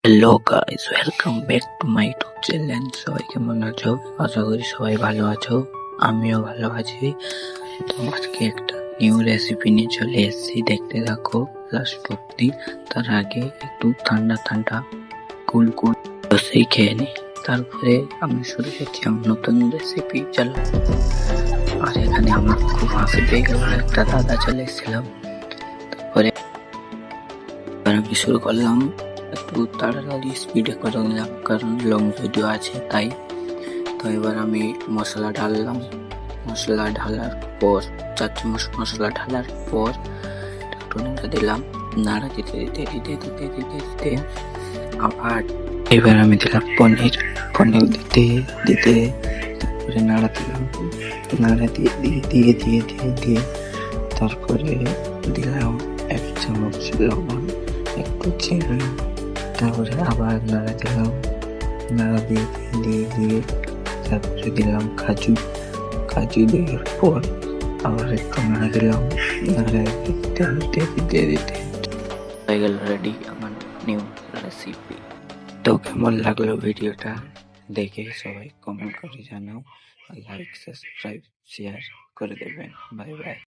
Hello guys, welcome back to my YouTube channel. সবাই কেমন আছো? আশা করি সবাই ভালো আছো, আমিও ভালো আছি। তো আজকে একটা নিউ রেসিপি নিয়ে চলে এসেছি, দেখতে থাকো লাস্ট অব্দি। তার আগে একটু ঠান্ডা ঠান্ডা কুল কুল দোসাই খেয়ে নিই, তারপরে আমি শুরু করছি আমার নতুন রেসিপি। চলো। আর এখানে আমার খুব হাসি পেয়ে গেল, একটা দাদা চলে এসেছিলাম। তারপরে আমি শুরু করলাম, একটু তাড়াতাড়ি স্পিডে করে নিলাম কারণ লং ভিডিও আছে তাই। তো এবার আমি মশলা ঢাললাম। মশলা ঢালার পর 4 চামচ মশলা ঢালার পর একটু নাড়া দিলাম। নাড়া দিতে দিতে দিতে দিতে দিতে দিতে আবার এবার আমি দিলাম পনির। পনির দিতে দিতে তারপরে নাড়া দিলাম। নাড়া দিয়ে দিয়ে দিয়ে দিয়ে দিয়ে দিয়ে তারপরে দিলাম 1 চামচ লবণ, একটু চিনি, তারপরে আবার নাড়া দিলাম। নাড়া দিয়ে দিয়ে দিয়ে তারপরে দিলাম কাজু। কাজু দেওয়ার পর আবার একটু নাড়া দিলাম। নাড়া দিতে দিতে দিতে দিতে হয়ে গেল রেডি আমার নিউ রেসিপি। তো কেমন লাগলো ভিডিওটা দেখে সবাই কমেন্ট করে জানাও, লাইক সাবস্ক্রাইব শেয়ার করে দেবেন। Bye bye.